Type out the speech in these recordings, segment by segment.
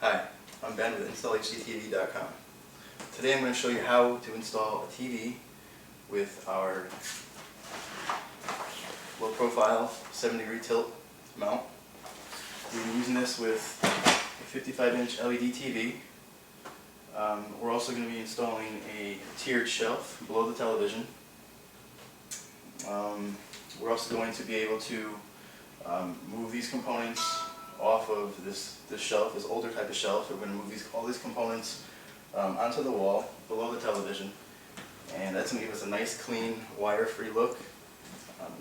Hi, I'm Ben with installHDTV.com. Today I'm going to show you how to install a TV with our low profile 7-degree tilt mount. We've been using this with a 55-inch LED TV. We're also going to be installing a tiered shelf below the television. We're also going to be able to move these components off of this shelf, this older type of shelf. We're going to move all these components onto the wall below the television, and that's going to give us a nice, clean, wire-free look.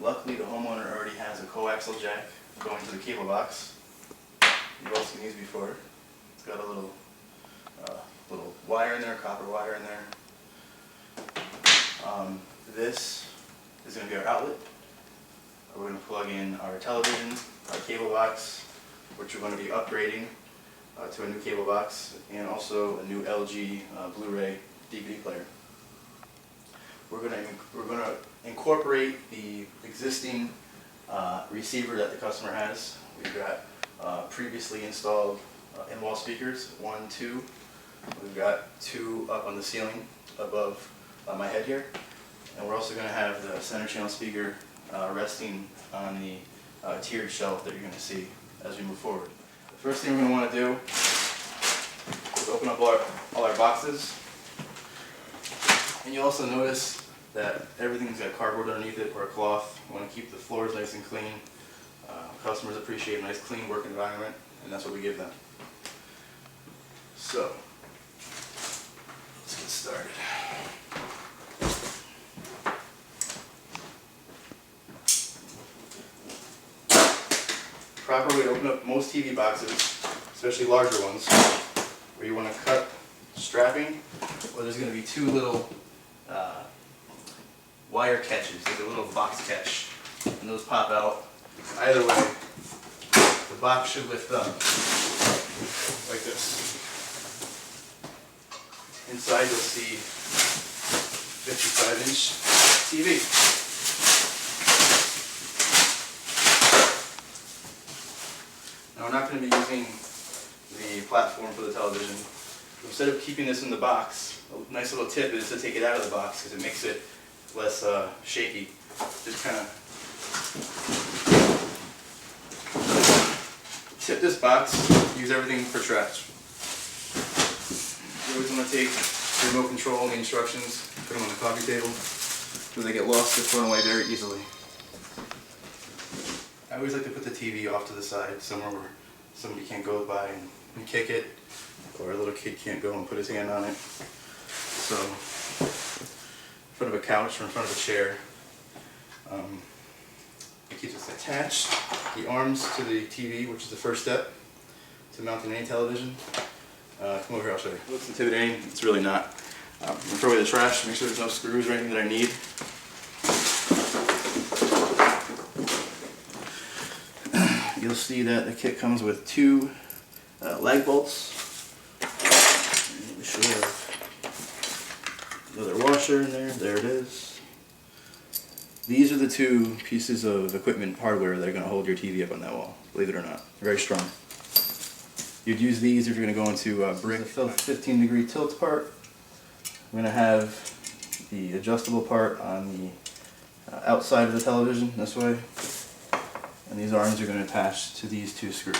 Luckily, the homeowner already has a coaxial jack going to the cable box. You've all seen these before. It's got a little wire in there, copper wire in there. This is going to be our outlet. We're going to plug in our television, our cable box, which we're going to be upgrading to a new cable box, and also a new LG Blu-ray DVD player. We're going to incorporate the existing receiver that the customer has. We've got previously installed in-wall speakers, 1, 2. We've got 2 up on the ceiling above my head here, and we're also going to have the center channel speaker resting on the tiered shelf that you're going to see as we move forward. The first thing we're going to want to do is open up all our boxes, and you'll also notice that everything's got cardboard underneath it or a cloth. We want to keep the floors nice and clean. Customers appreciate a nice clean work environment, and that's what we give them. So, let's get started. Proper way to open up most TV boxes, especially larger ones, where you want to cut strapping, or there's going to be 2 little wire catches. There's a little box catch, and those pop out. Either way, the box should lift up like this. Inside you'll see 55-inch TV. Now we're not going to be using the platform for the television. Instead of keeping this in the box, a nice little tip is to take it out of the box because it makes it less shaky. Just kind of tip this box, use everything for trash. You always want to take the remote control and the instructions, put them on the coffee table, so they get lost, they're thrown away very easily. I always like to put the TV off to the side, somewhere where somebody can't go by and kick it, or a little kid can't go and put his hand on it. So, in front of a couch or in front of a chair. It keeps us attached. The arms to the TV, which is the first step to mounting any television. Come over here, I'll show you. It looks intimidating, it's really not. I'm going to throw away the trash, make sure there's no screws or anything that I need. You'll see that the kit comes with 2 lag bolts. We should have another washer in there. There it is. These are the 2 pieces of equipment hardware that are going to hold your TV up on that wall, believe it or not. Very strong. You'd use these if you're going to go into brick. The 15-degree tilt part. I'm going to have the adjustable part on the outside of the television, this way. And these arms are going to attach to these 2 screws.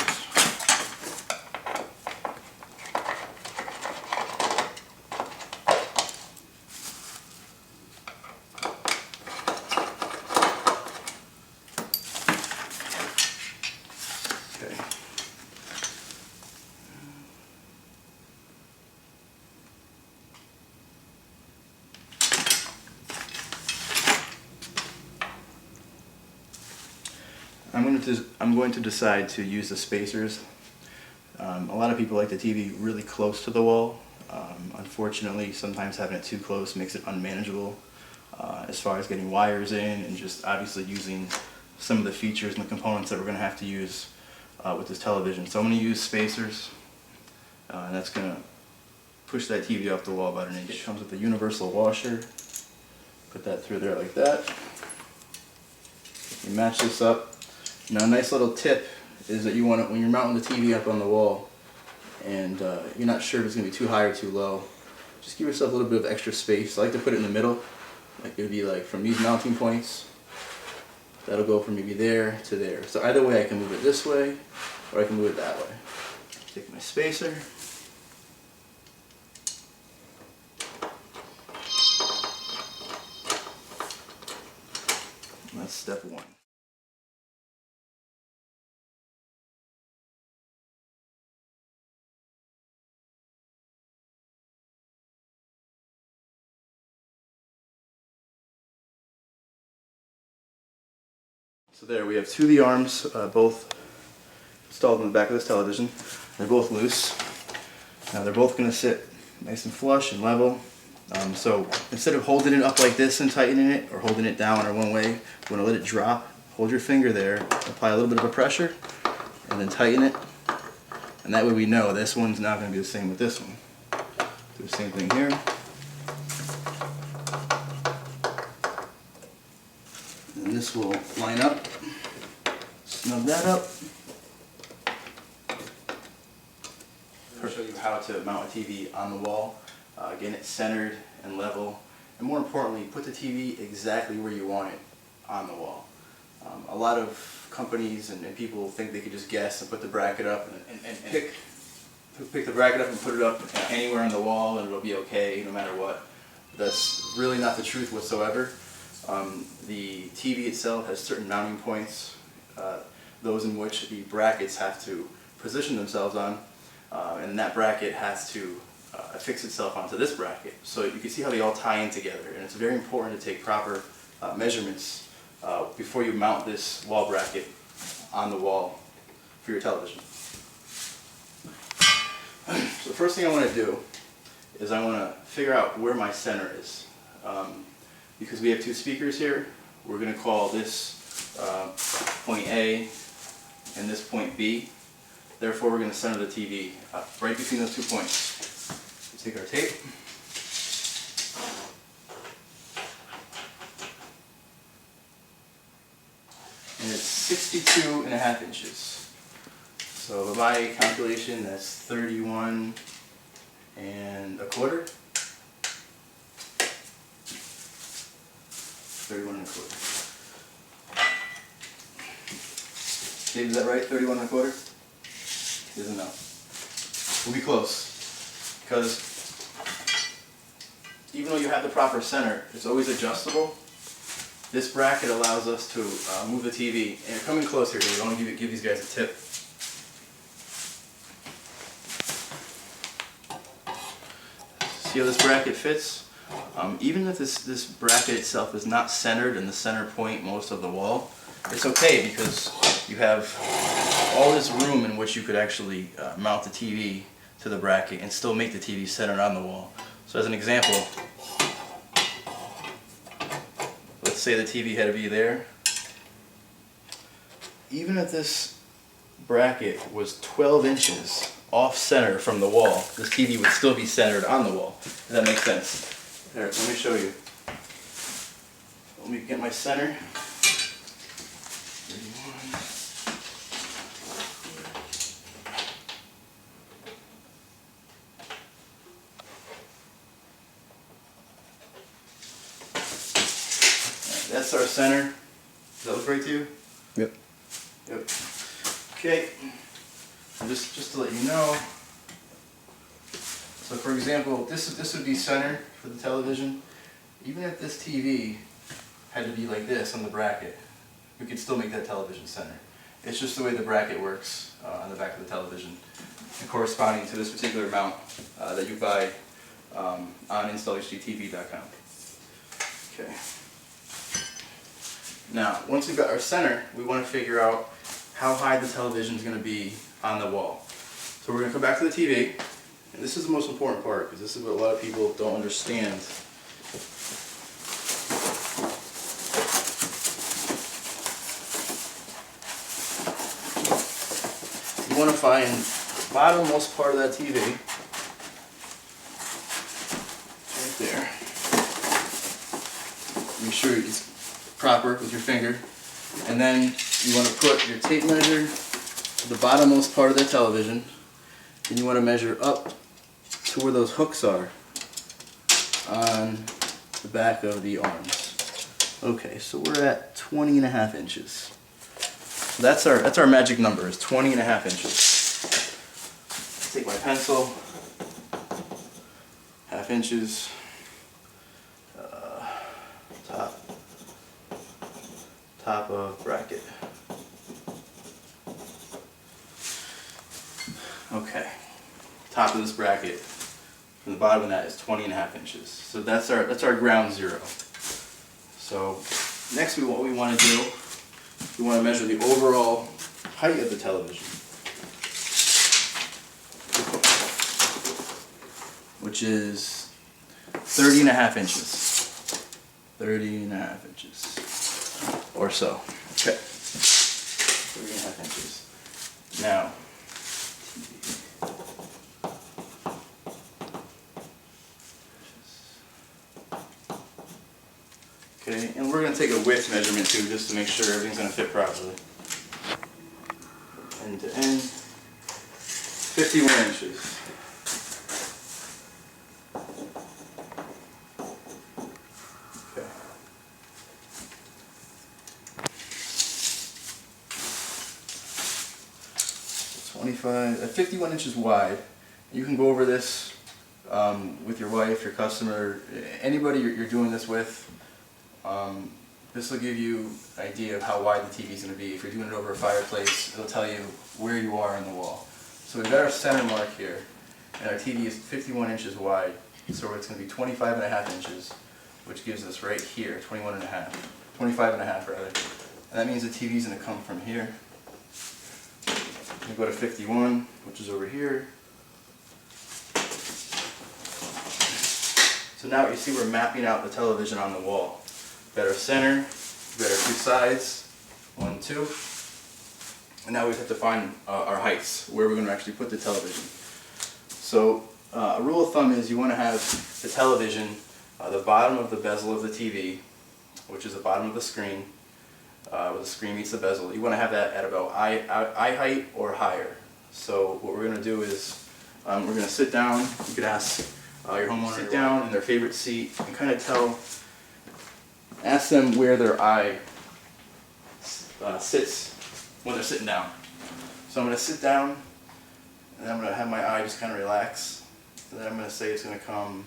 Okay. I'm going to decide to use the spacers. A lot of people like the TV really close to the wall. Unfortunately, sometimes having it too close makes it unmanageable as far as getting wires in and just obviously using some of the features and the components that we're going to have to use with this television. So I'm going to use spacers, and that's going to push that TV off the wall about 1 inch. It comes with a universal washer. Put that through there like that. You match this up. Now, a nice little tip is that you want to, when you're mounting the TV up on the wall, and you're not sure if it's going to be too high or too low, just give yourself a little bit of extra space. I like to put it in the middle. Like it would be like from these mounting points, that'll go from maybe there to there. So either way, I can move it this way or I can move it that way. Take my spacer. And that's step one. So there, we have two of the arms, both installed in the back of this television. They're both loose. Now they're both going to sit nice and flush and level. So instead of holding it up like this and tightening it, or holding it down or one way, you want to let it drop. Hold your finger there, apply a little bit of a pressure, and then tighten it. And that way we know this one's not going to be the same with this one. Do the same thing here. And this will line up. Snug that up. I'll show you how to mount a TV on the wall. Again, it's centered and level. And more importantly, put the TV exactly where you want it on the wall. A lot of companies and people think they could just guess and put the bracket up and pick the bracket up and put it up anywhere on the wall and it'll be okay no matter what. That's really not the truth whatsoever. The TV itself has certain mounting points, those in which the brackets have to position themselves on, and that bracket has to affix itself onto this bracket. So you can see how they all tie in together, and it's very important to take proper measurements before you mount this wall bracket on the wall for your television. So the first thing I want to do is I want to figure out where my center is. Because we have two speakers here, we're going to call this point A and this point B. Therefore, we're going to center the TV right between those 2 points. We take our tape. And it's 62.5 inches. So by my calculation, that's 31 1/4. 31 1/4. Dave, is that right? 31 1/4? He doesn't know. We'll be close. Because even though you have the proper center, it's always adjustable. This bracket allows us to move the TV. And come in close here, Dave. I want to give these guys a tip. See how this bracket fits? Even if this bracket itself is not centered in the center point most of the wall, it's okay because you have all this room in which you could actually mount the TV to the bracket and still make the TV centered on the wall. So as an example, let's say the TV had to be there. Even if this bracket was 12 inches off center from the wall, this TV would still be centered on the wall. Does that make sense? There, let me show you. Let me get my center. 31. Right, that's our center. Does that look right to you? Yep. Yep. Okay. And just to let you know, so for example, this would be center for the television. Even if this TV had to be like this on the bracket, we could still make that television center. It's just the way the bracket works on the back of the television, and corresponding to this particular mount that you buy on installHDTV.com. Okay. Now, once we've got our center, we want to figure out how high the television is going to be on the wall. So we're going to come back to the TV, and this is the most important part because this is what a lot of people don't understand. You want to find the bottommost part of that TV, right there. Make sure it's proper with your finger, and then you want to put your tape measure to the bottommost part of the television, and you want to measure up to where those hooks are on the back of the arms. Okay, so we're at 20.5 inches. So that's our magic number, is 20.5 inches. Take my pencil, 1/2 inches, top of bracket. Okay, top of this bracket from the bottom of that is 20.5 inches. So that's our ground zero. So next what we want to do, we want to measure the overall height of the television, which is 30.5 inches. 30.5 inches or so. Okay. 30.5 inches. Now, okay, and we're going to take a width measurement too, just to make sure everything's going to fit properly. End to end, 51 inches. Okay. 51 inches wide. You can go over this with your wife, your customer, anybody you're doing this with. This will give you an idea of how wide the TV is going to be. If you're doing it over a fireplace, it'll tell you where you are on the wall. So we've got our center mark here, and our TV is 51 inches wide, so it's going to be 25.5 inches, which gives us right here, 25.5 rather. And that means the TV is going to come from here. We go to 51, which is over here. So now you see we're mapping out the television on the wall. We've got our center, we've got our two sides, 1, 2. And now we have to find our heights, where we're going to actually put the television. So a rule of thumb is you want to have the television, the bottom of the bezel of the TV, which is the bottom of the screen, where the screen meets the bezel. You want to have that at about eye height or higher. So what we're going to do is we're going to sit down. You could ask your homeowner to sit down in their favorite seat and kind of ask them where their eye sits when they're sitting down. So I'm going to sit down, and I'm going to have my eye just kind of relax, and then I'm going to say it's going to come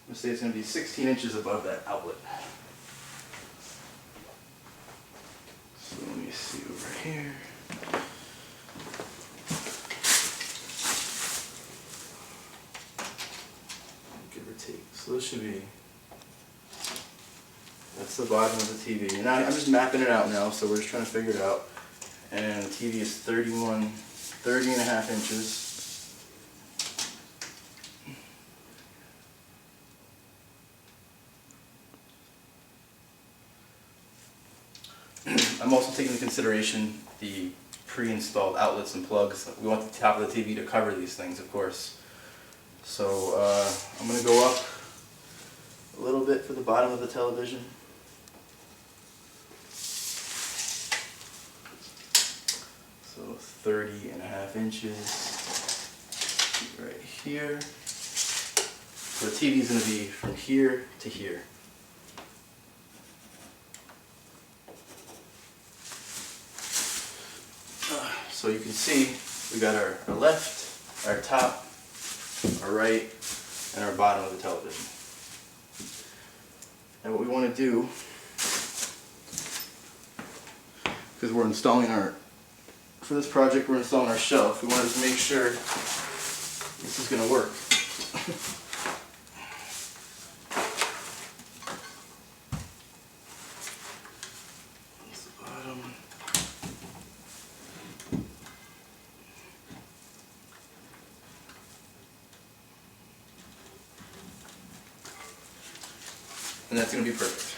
it's going to be 16 inches above that outlet. So let me see over here. Give or take. So this should be, that's the bottom of the TV. And I'm just mapping it out now, so we're just trying to figure it out. And the TV is 30.5 inches. I'm also taking into consideration the pre-installed outlets and plugs. We want the top of the TV to cover these things, of course. So I'm going to go up a little bit for the bottom of the television. So 30.5 inches right here. So the TV is going to be from here to here. So you can see we got our left, our top, our right, and our bottom of the television. And what we want to do, because we're installing for this project we're installing our shelf, we want to make sure this is going to work. That's the bottom. And that's going to be perfect.